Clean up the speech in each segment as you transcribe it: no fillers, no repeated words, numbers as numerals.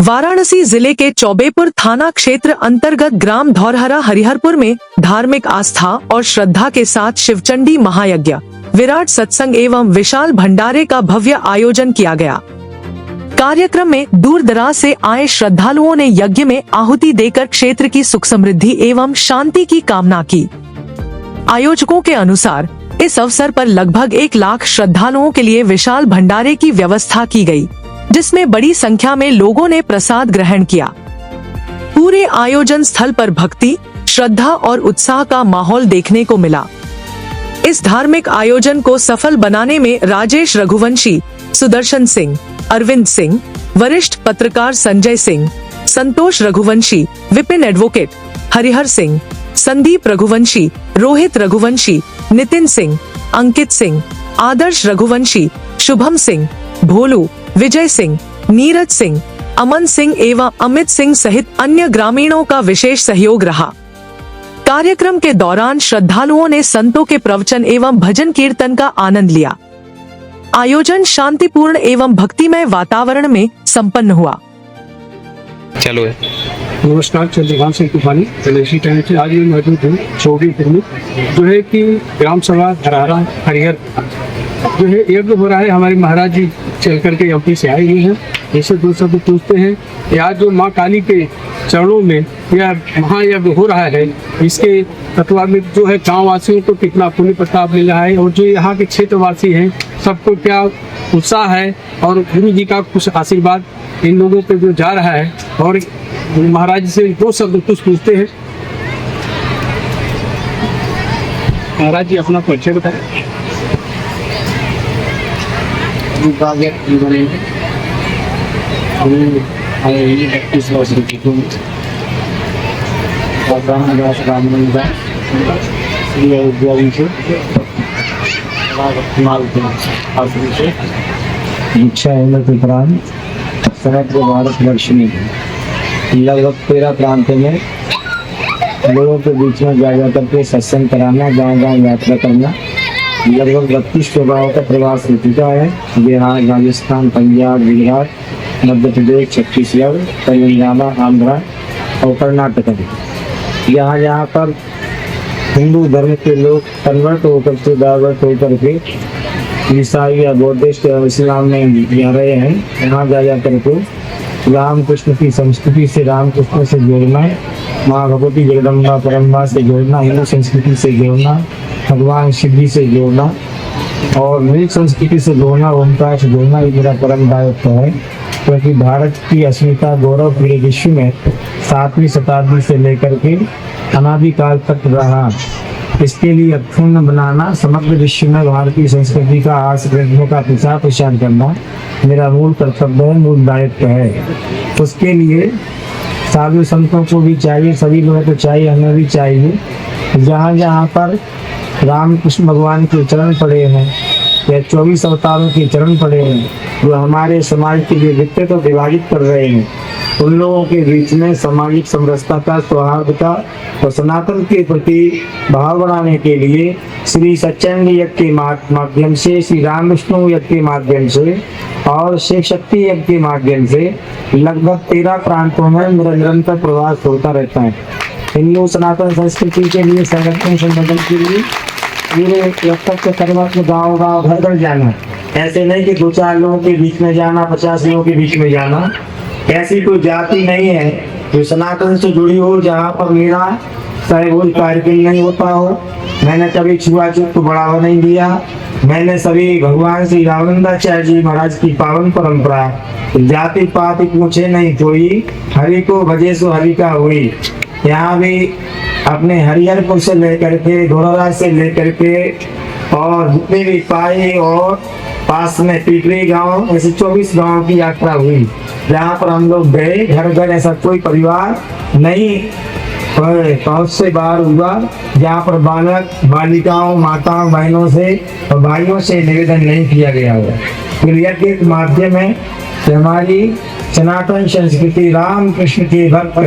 वाराणसी जिले के चौबेपुर थाना क्षेत्र अंतर्गत ग्राम धौरहरा हरिहरपुर में धार्मिक आस्था और श्रद्धा के साथ शिवचंडी महायज्ञ, विराट सत्संग एवं विशाल भंडारे का भव्य आयोजन किया गया। कार्यक्रम में दूर दराज से आए श्रद्धालुओं ने यज्ञ में आहुति देकर क्षेत्र की सुख समृद्धि एवं शांति की कामना की। आयोजकों के अनुसार इस अवसर पर लगभग 1 लाख श्रद्धालुओं के लिए विशाल भंडारे की व्यवस्था की गई, जिसमें बड़ी संख्या में लोगों ने प्रसाद ग्रहण किया। पूरे आयोजन स्थल पर भक्ति, श्रद्धा और उत्साह का माहौल देखने को मिला। इस धार्मिक आयोजन को सफल बनाने में राजेश रघुवंशी, सुदर्शन सिंह, अरविंद सिंह, वरिष्ठ पत्रकार संजय सिंह, संतोष रघुवंशी, विपिन एडवोकेट, हरिहर सिंह, संदीप रघुवंशी, रोहित रघुवंशी, नितिन सिंह, अंकित सिंह, आदर्श रघुवंशी, शुभम सिंह, भोलू, विजय सिंह, नीरज सिंह, अमन सिंह एवं अमित सिंह सहित अन्य ग्रामीणों का विशेष सहयोग रहा। कार्यक्रम के दौरान श्रद्धालुओं ने संतों के प्रवचन एवं भजन कीर्तन का आनंद लिया। आयोजन शांतिपूर्ण एवं भक्तिमय वातावरण में संपन्न हुआ। चलो है। नमस्कार, चंद्रभान सिंह तूफानी एलआईसी टाइम से आज मैं मौजूद हूँ चौबीपुर में, जो है कि ग्राम सभा धौरहरा हरिहर जो है यज्ञ हो रहा है। हमारे महाराज जी चल करके एमपी से आए हुए हैं। जैसे दो शब्द पूछते हैं, आज जो माँ काली के चरणों में यह महायज्ञ हो रहा है, इसके तत्वावधान जो है गाँव वासियों को कितना पुण्य प्रताप मिल रहा है और जो यहाँ के क्षेत्रवासी हैं सबको क्या उत्साह है और गुरु जी का कुछ आशीर्वाद इन लोगों पे जो जा रहा है। और महाराज से दो शब्द कुछ पूछते हैं। महाराज जी अपना परिचय बताएं। समग्र भारतवर्ष में लगभग 13 प्रांतों में लोगों के बीच में जा करके सत्संग कराना, गाँव-गाँव यात्रा करना। लगभग 32 गाँव का प्रवास हो चुका है। बिहार, राजस्थान, पंजाब, गुजरात, मध्य प्रदेश, छत्तीसगढ़, तेलंगाना, आंध्रा और कर्नाटक में। यहाँ पर हिंदू धर्म के लोग कन्वर्ट होकर के डाइवर्ट होकर के ईसाई या बौद्धिस्ट या इस्लाम में जा रहे हैं। यहाँ जा करके रामकृष्ण की संस्कृति से, रामकृष्ण से जोड़ना, माँ भगवती जगदम्बा परम्बा से जोड़ना, हिंदू संस्कृति से जोड़ना, भगवान शिव जी से जोड़ना और मिल्क संस्कृति से जोड़ना, ओंकार से जोड़ना, ये मेरा परम दायित्व है। क्योंकि भारत की अस्मिता गौरव पूरे विश्व में 7वीं शताब्दी से लेकर के अनादिकाल तक रहा। इसके लिए अक्षुण्ण बनाना, समग्र विश्व में भारतीय संस्कृति का आर्ष ग्रंथों का प्रचार करना मेरा मूल कर्तव्य है, मूल दायित्व है। उसके लिए साधु संतों को भी चाहिए, सभी लोगों को चाहिए, हमें भी चाहिए। जहाँ पर रामकृष्ण भगवान के चरण पड़े हैं या 24 अवतारों के चरण पड़े हैं, जो हमारे समाज के लिए व्यक्ति को विभाजित कर रहे हैं, उन लोगों के बीच में सामाजिक समरसता का, सौहार्द का और सनातन के प्रति भाव बढ़ाने के लिए श्री सत्संग यज्ञ के माध्यम से, श्री रामविष्णु यज्ञ के माध्यम से और शिव शक्ति यज्ञ के माध्यम से लगभग 13 प्रांतों में मेरा निरंतर प्रवास होता रहता है। हिंदू सनातन संस्कृति के लिए, संगठन संगठन के लिए पूरे लगभग सर्वत्र गाँव घर जाना। ऐसे नहीं कि 2-4 लोगों के बीच में जाना, 50 लोगों के बीच में जाना। ऐसी कोई जाति नहीं है जो सनातन से जुड़ी हो जहाँ पर मेरा चाहे कोई कार्यक्रम नहीं होता हो। मैंने कभी छुआछूत को बढ़ावा नहीं दिया। मैंने सभी भगवान श्री रामानंदाचार्य जी महाराज की पावन परंपरा जाति पाति पूछे नहीं कोई, हरि को भजे सो हरि का हुई। यहाँ भी अपने हरिहरपुर से लेकर के, धौरहरा से लेकर के और जितने भी पाई और पास में पीपरी गांव, ऐसे 24 गांव की यात्रा हुई, जहाँ पर हम लोग गए। घर ऐसा कोई परिवार नहीं पहुँच से बाहर हुआ जहाँ पर बालक बालिकाओं, माताओं, बहनों से और भाइयों से निवेदन नहीं किया गया हुआ। यज्ञ के माध्यम है कि हमारी सनातन संस्कृति रामकृष्ण के भक्त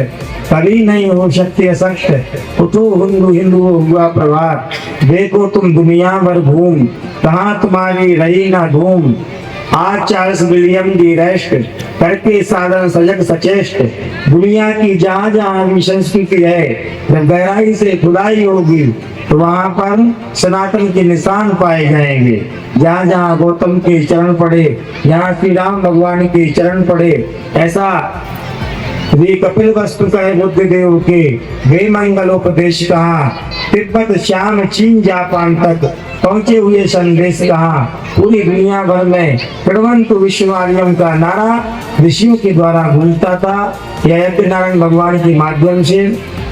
कभी नहीं हो सकती असत्य। उठो हिंदू हुआ प्रभात, देखो तुम दुनिया भर घूम, कहाँ तुम्हारी रही ना धूम। आज चार्ल्स विलियम डी रेस्ट करके साधन सजग सचेष्ट, दुनिया की जहाँ जहाँ भी संस्कृति है, जब गहराई से खुदाई होगी तो वहाँ पर सनातन के निशान पाए जाएंगे। जहाँ जहाँ गौतम के चरण पड़े, जहाँ श्री राम भगवान के चरण पड़े, ऐसा वे कपिल वस्तु कहे बुद्ध देव के वे मंगलोपदेश कहा, तिब्बत श्याम चीन जापान तक पहुंचे हुए संदेश कहा। पूरी दुनिया भर में प्रणवंत विश्ववारियम का नारा ऋषियों के द्वारा गूंजता था। यह नारायण भगवान के माध्यम से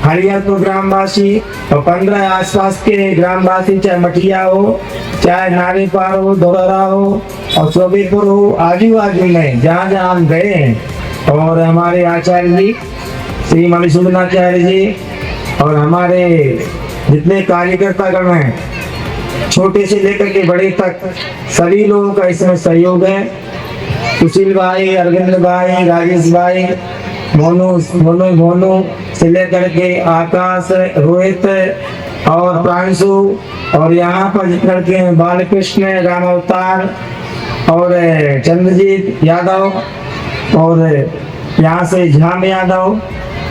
हरिहरपुर ग्रामवासी और 15 आसपास के ग्रामवासी, चाहे मठिया हो, चाहे नारीपार हो, धोरा हो और चौबेपुर हो, आजू बाजू में जहाँ जहाँ हम गए हैं, और हमारे आचार्य जी श्री मधुसूदन आचार्य जी और हमारे जितने कार्यकर्ता गण हैं, छोटे से लेकर के बड़े तक सभी लोगों का इसमें सहयोग है। सुशील भाई, अरविंद भाई, राजेश भाई, मोनू से लेकर के आकाश, रोहित और प्रांशु, और यहाँ पर जितने के बालकृष्ण, राम अवतार और चंद्रजीत यादव, और यहाँ से झाम यादव,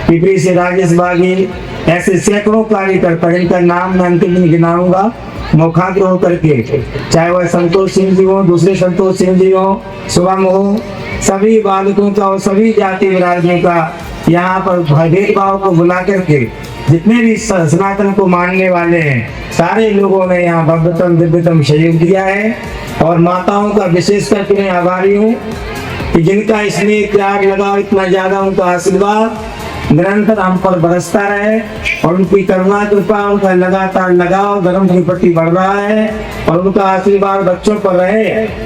पिपरी से राजेश बागी, ऐसे सैकड़ों कार्यकर्ता जिनका नाम मैं अंतिम नहीं गिनाऊंगा, मुखाग्र होकर के, चाहे वह संतोष सिंह जी हो, दूसरे संतोष सिंह जी हो, शुभम हो, सभी बालकों का और सभी जाति विराजियों का यहाँ पर भेदभाव को बुला करके जितने भी सनातन को मानने वाले हैं, सारे लोगों ने यहाँ भव्यतम दिव्यतम सहयोग दिया है। और माताओं का विशेष करके मैं आभारी हूँ कि जिनका इसमें त्याग लगा, इतना ज्यादा उनका आशीर्वाद निरंतर हम पर बरसता रहे, और उनकी करुणा कृपा, उनका लगातार लगाव धर्म के प्रति बढ़ रहा है, और उनका आशीर्वाद बच्चों पर रहे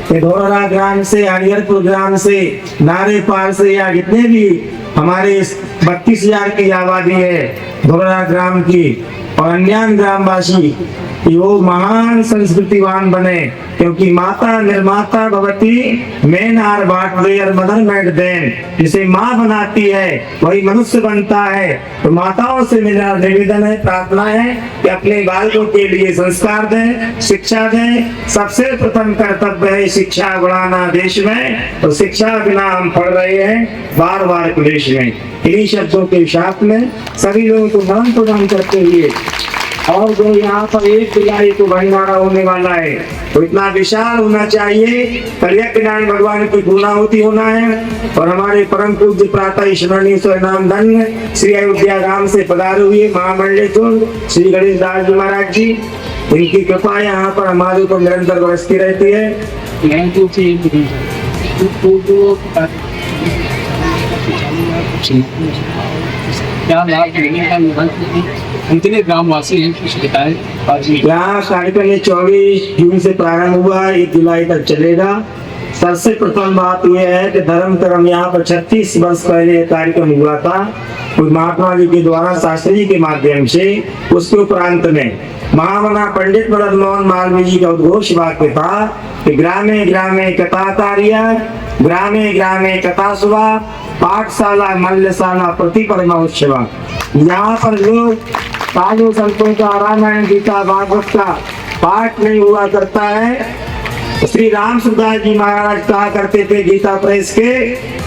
कि धोरा ग्राम से, हरिहरपुर ग्राम से, नारेपार से, या जितने भी हमारे 32,000 की आबादी है धोरा ग्राम की और अन्य ग्रामवासी, कि वो महान संस्कृतिवान बने, क्योंकि माता निर्माता भगवती मेन आर बाट देयर मदर मेड देम, जिसे माँ बनाती है वही मनुष्य बनता है। तो माताओं से मेरा निवेदन है, प्रार्थना है कि अपने बालकों के लिए संस्कार दें, शिक्षा दें। सबसे प्रथम कर्तव्य है शिक्षा बढ़ाना देश में, तो शिक्षा बिना हम पढ़ रहे हैं बार बार प्रदेश में। इन्हीं शब्दों के साथ में सभी लोगों को नमन प्रदान करते हुए, और जो यहाँ पर 1 जुलाई को भंडारा होने वाला है, तो इतना विशाल होना चाहिए, कल्याण भगवान की पूर्णाहुति होना है। और हमारे परम पूज्य प्रातः स्मरणीय स्वनाम धन्य श्री अयोध्या धाम से पधारे हुए महामंडलेश्वर श्री गणेश दास जी महाराज जी, इनकी कृपा यहाँ पर हमारे ऊपर निरंतर बरसती रहती है। क्या लाभ मिलने का कितने ग्रामवासी हैं, कुछ बताएं। यहाँ कार्यक्रम 24 जून से प्रारंभ हुआ, 1 जुलाई तक चलेगा। सबसे प्रथम बात यह है कि धर्म कर्म यहाँ पर 36 वर्ष पहले कार्यक्रम हुआ था, तो महात्मा जी के द्वारा शास्त्री जी के माध्यम से। उसके उपरांत में महामना पंडित मदन मोहन मालवीय जी का उद्घोष वाक्य था कि ग्रामे ग्रामे कथाकार्य, ग्रामे ग्रामे कथा सुभा, पाठशाला मल्लशाला प्रतिपरमा उत्सव। यहाँ पर लोग साधु संतों का रामायण गीता भागवत का पाठ नहीं हुआ करता है। श्री राम सुदास जी महाराज कहा करते थे गीता प्रेस के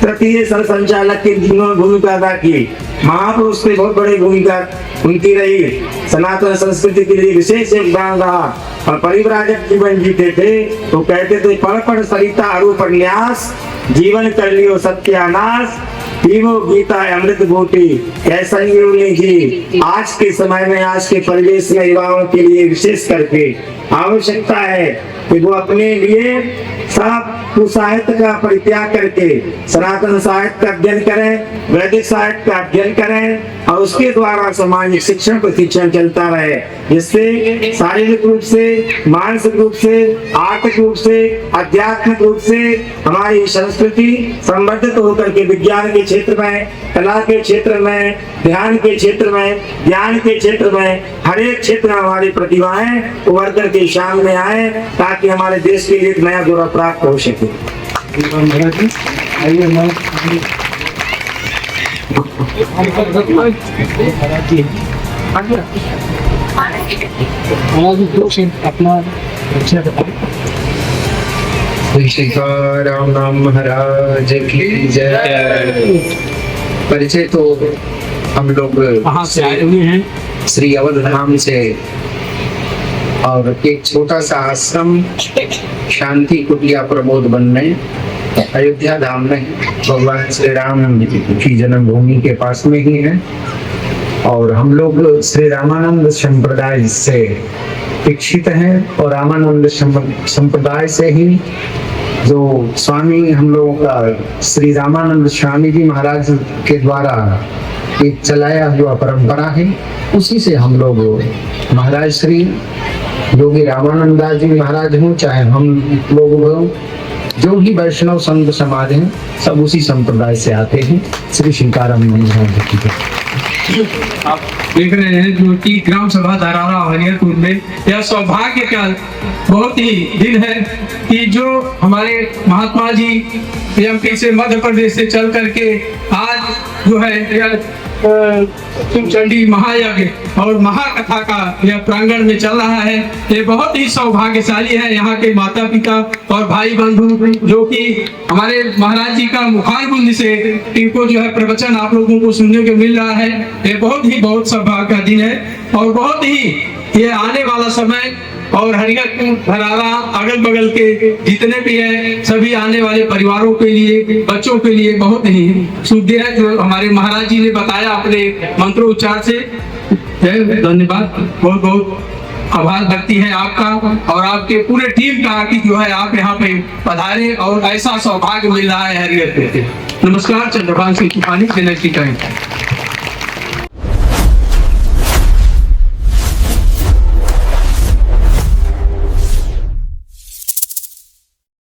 तृतीय संचालक की जिन्होंने भूमिका अदा की, महापुरुष से बहुत बड़ी भूमिका उनकी रही, सनातन संस्कृति के लिए विशेष योगदान रहा और परिव्राजक जीवन जीते थे। तो कहते थे पढ़ पढ़ सरिता अरूप न्यास, जीवन कर लियो सत्यानाश, पीवो गीता अमृत बूटी। ऐसा जी आज के समय में, आज के परिवेश में युवाओं के लिए विशेष करके आवश्यकता है कि वो अपने लिए सब साहित्य का परित्याग करके सनातन साहित्य का अध्ययन करें, वैदिक साहित्य का अध्ययन करें, और उसके द्वारा सामाजिक शिक्षण प्रशिक्षण चलता रहे, जिससे शारीरिक रूप से, मानसिक रूप से, आर्थिक रूप से, आध्यात्मिक रूप से हमारी संस्कृति संवर्धित होकर के विज्ञान के क्षेत्र में, कला के क्षेत्र में, ध्यान के क्षेत्र में, ज्ञान के क्षेत्र में, हर एक क्षेत्र में हमारी प्रतिभाएं उभर करके सामने आए, ताकि हमारे देश के लिए एक नया गौरव प्राप्त हो सके। अपना राम राम महाराज की जय। परिचय तो हम लोग वहाँ से आए हुए हैं। श्री अवध धाम से, और एक छोटा सा आश्रम शांति कुटिया प्रमोद वन में अयोध्या धाम में भगवान श्री राम की जन्मभूमि के पास में ही है। और हम लोग श्री रामानंद संप्रदाय से दीक्षित हैं, और रामानंद संप्रदाय से ही जो स्वामी हम लोगों का श्री रामानंद स्वामी जी महाराज के द्वारा एक चलाया हुआ परंपरा है, उसी से हम लोग महाराज श्री योगी रामानंदा जी महाराज हों, चाहे हम लोग हों, जो भी वैष्णव संत समाज हैं, सब उसी संप्रदाय से आते हैं। श्री सीताराम महाराज की जय। आप देख रहे हैं जो कि ग्राम सभा धरारा हरिहरपुर में यह सौभाग्य का बहुत ही दिन है कि जो हमारे महात्मा जी एमपी से मध्य प्रदेश से चल करके आज जो है यह शिवचंडी महायज्ञ और महाकथा का यह प्रांगण में चल रहा है। ये बहुत ही सौभाग्यशाली है यहाँ के माता पिता और भाई बंधु, जो कि हमारे महाराज जी का मुखार गुंज से इनको जो है प्रवचन आप लोगों को सुनने को मिल रहा है। ये बहुत सौभाग्य का दिन है, और बहुत ही ये आने वाला समय और हरिहरपुर धरारा अगल बगल के जितने भी हैं सभी आने वाले परिवारों के लिए, बच्चों के लिए बहुत ही शुभ है, जो हमारे महाराज जी ने बताया अपने मंत्रोच्चार से। धन्यवाद, बहुत बहुत आभार व्यक्ति है आपका और आपके पूरे टीम का कि जो है आप यहाँ पे पधारे और ऐसा सौभाग्य मिल रहा है हरिहरपुर के। नमस्कार, चंद्रभान सिंह तूफानी, जनरल की टाइम।